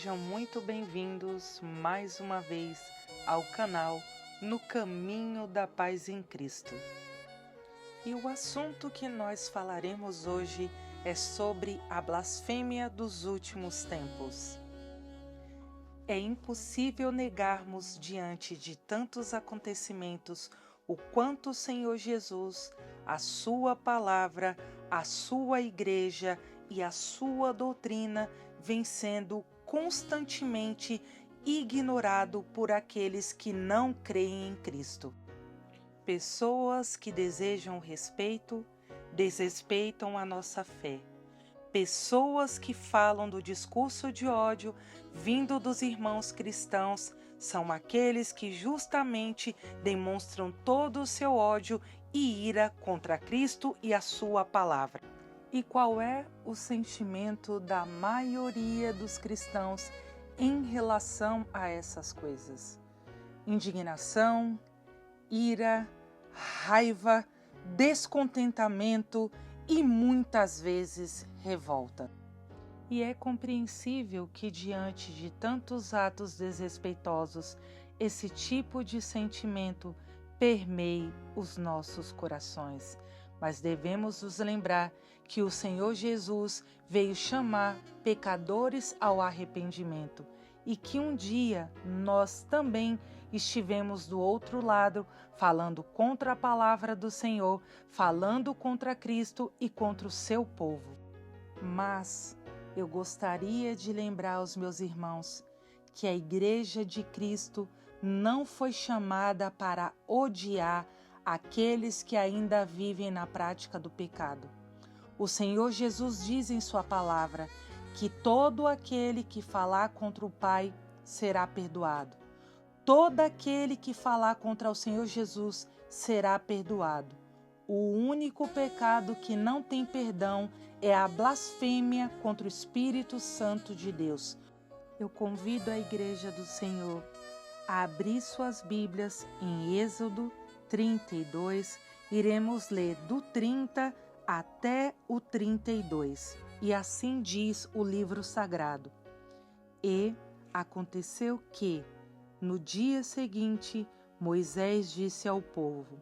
Sejam muito bem-vindos mais uma vez ao canal No Caminho da Paz em Cristo. E o assunto que nós falaremos hoje é sobre a blasfêmia dos últimos tempos. É impossível negarmos diante de tantos acontecimentos o quanto o Senhor Jesus, a sua palavra, a sua igreja e a sua doutrina vem sendo constantemente ignorado por aqueles que não creem em Cristo. Pessoas que desejam respeito, desrespeitam a nossa fé. Pessoas que falam do discurso de ódio vindo dos irmãos cristãos são aqueles que justamente demonstram todo o seu ódio e ira contra Cristo e a sua palavra. E qual é o sentimento da maioria dos cristãos em relação a essas coisas? Indignação, ira, raiva, descontentamento e muitas vezes revolta. E é compreensível que diante de tantos atos desrespeitosos, esse tipo de sentimento permeie os nossos corações. Mas devemos nos lembrar que o Senhor Jesus veio chamar pecadores ao arrependimento e que um dia nós também estivemos do outro lado, falando contra a palavra do Senhor, falando contra Cristo e contra o seu povo. Mas eu gostaria de lembrar aos meus irmãos que a Igreja de Cristo não foi chamada para odiar aqueles que ainda vivem na prática do pecado. O Senhor Jesus diz em sua palavra que todo aquele que falar contra o Pai será perdoado. Todo aquele que falar contra o Senhor Jesus será perdoado. O único pecado que não tem perdão é a blasfêmia contra o Espírito Santo de Deus. Eu convido a Igreja do Senhor a abrir suas Bíblias em Êxodo 32, iremos ler do 30 até o 32. E assim diz o livro sagrado. E aconteceu que, no dia seguinte, Moisés disse ao povo: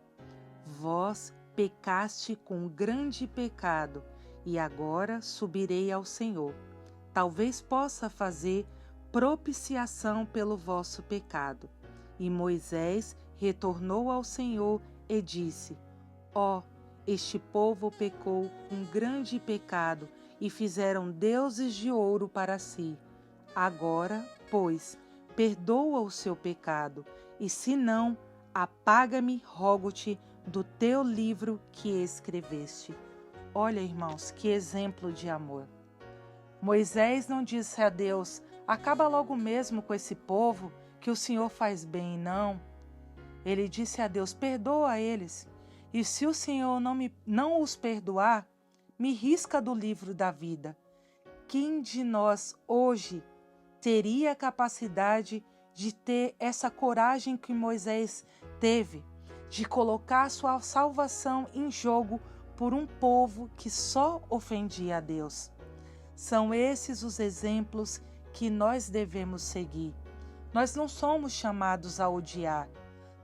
Vós pecaste com grande pecado, e agora subirei ao Senhor. Talvez possa fazer propiciação pelo vosso pecado. E Moisés retornou ao Senhor e disse: Ó, este povo pecou um grande pecado e fizeram deuses de ouro para si. Agora, pois, perdoa o seu pecado, e se não, apaga-me, rogo-te, do teu livro que escreveste. Olha, irmãos, que exemplo de amor. Moisés não disse a Deus: acaba logo mesmo com esse povo, que o Senhor faz bem, não. Ele disse a Deus: perdoa eles, e se o Senhor não os perdoar, me risca do livro da vida. Quem de nós hoje teria a capacidade de ter essa coragem que Moisés teve, de colocar sua salvação em jogo por um povo que só ofendia a Deus? São esses os exemplos que nós devemos seguir. Nós não somos chamados a odiar,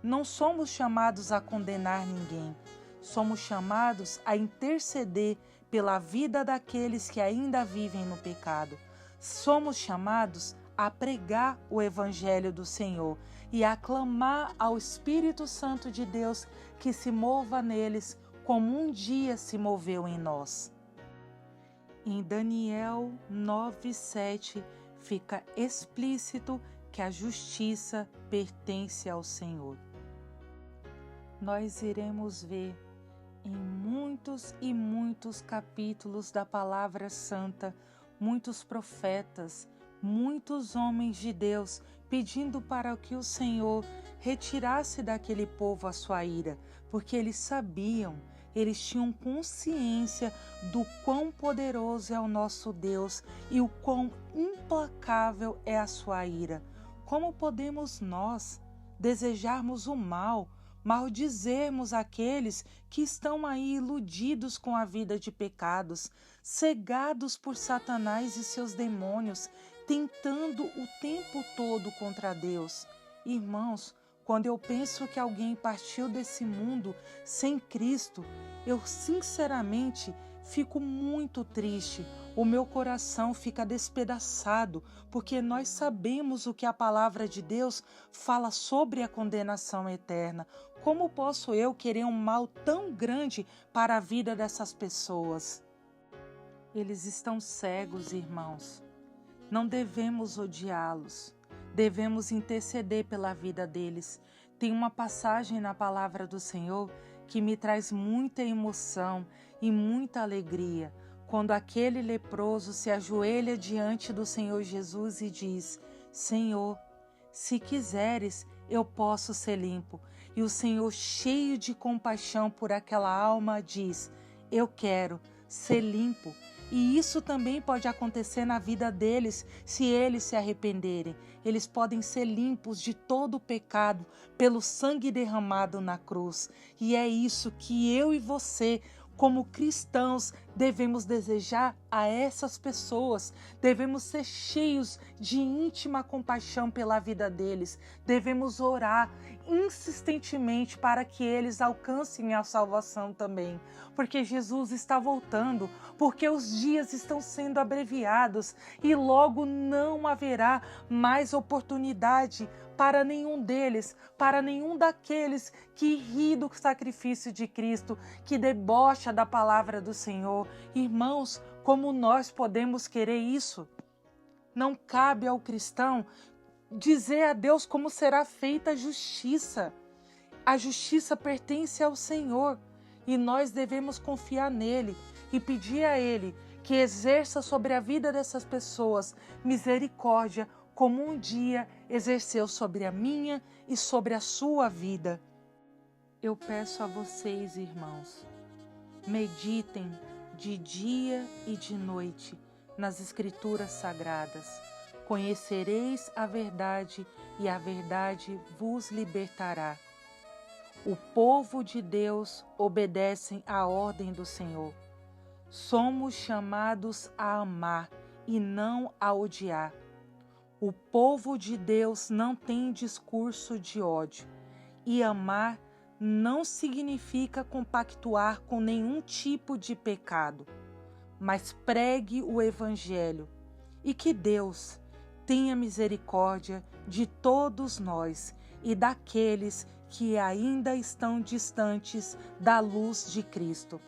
não somos chamados a condenar ninguém, somos chamados a interceder pela vida daqueles que ainda vivem no pecado. Somos chamados a pregar o Evangelho do Senhor e a clamar ao Espírito Santo de Deus que se mova neles como um dia se moveu em nós. Em Daniel 9:7 fica explícito que a justiça pertence ao Senhor. Nós iremos ver em muitos e muitos capítulos da Palavra Santa, muitos profetas, muitos homens de Deus pedindo para que o Senhor retirasse daquele povo a sua ira, porque eles sabiam, eles tinham consciência do quão poderoso é o nosso Deus e o quão implacável é a sua ira. Como podemos nós desejarmos o mal, maldizermos aqueles que estão aí iludidos com a vida de pecados, cegados por Satanás e seus demônios, tentando o tempo todo contra Deus. Irmãos, quando eu penso que alguém partiu desse mundo sem Cristo, eu sinceramente fico muito triste. O meu coração fica despedaçado, porque nós sabemos o que a palavra de Deus fala sobre a condenação eterna. Como posso eu querer um mal tão grande para a vida dessas pessoas? Eles estão cegos, irmãos. Não devemos odiá-los. Devemos interceder pela vida deles. Tem uma passagem na palavra do Senhor que me traz muita emoção e muita alegria, quando aquele leproso se ajoelha diante do Senhor Jesus e diz: Senhor, se quiseres, eu posso ser limpo. E o Senhor, cheio de compaixão por aquela alma, diz: eu quero ser limpo. E isso também pode acontecer na vida deles, se eles se arrependerem. Eles podem ser limpos de todo o pecado pelo sangue derramado na cruz. E é isso que eu e você, como cristãos, devemos desejar a essas pessoas. Devemos ser cheios de íntima compaixão pela vida deles. Devemos orar insistentemente para que eles alcancem a salvação também. Porque Jesus está voltando, porque os dias estão sendo abreviados e logo não haverá mais oportunidade para nenhum deles, para nenhum daqueles que ri do sacrifício de Cristo, que debocha da palavra do Senhor. Irmãos, como nós podemos querer isso? Não cabe ao cristão dizer a Deus como será feita a justiça. A justiça pertence ao Senhor e nós devemos confiar nele e pedir a Ele que exerça sobre a vida dessas pessoas misericórdia, como um dia exerceu sobre a minha e sobre a sua vida. Eu peço a vocês, irmãos, meditem de dia e de noite nas Escrituras Sagradas. Conhecereis a verdade e a verdade vos libertará. O povo de Deus obedece à ordem do Senhor. Somos chamados a amar e não a odiar. O povo de Deus não tem discurso de ódio. E amar não significa compactuar com nenhum tipo de pecado, mas pregue o Evangelho e que Deus tenha misericórdia de todos nós e daqueles que ainda estão distantes da luz de Cristo.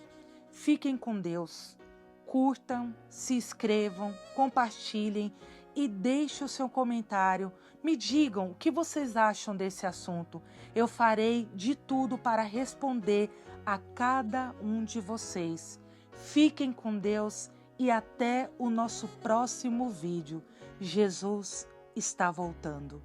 Fiquem com Deus, curtam, se inscrevam, compartilhem e deixem o seu comentário. Me digam o que vocês acham desse assunto. Eu farei de tudo para responder a cada um de vocês. Fiquem com Deus e até o nosso próximo vídeo. Jesus está voltando.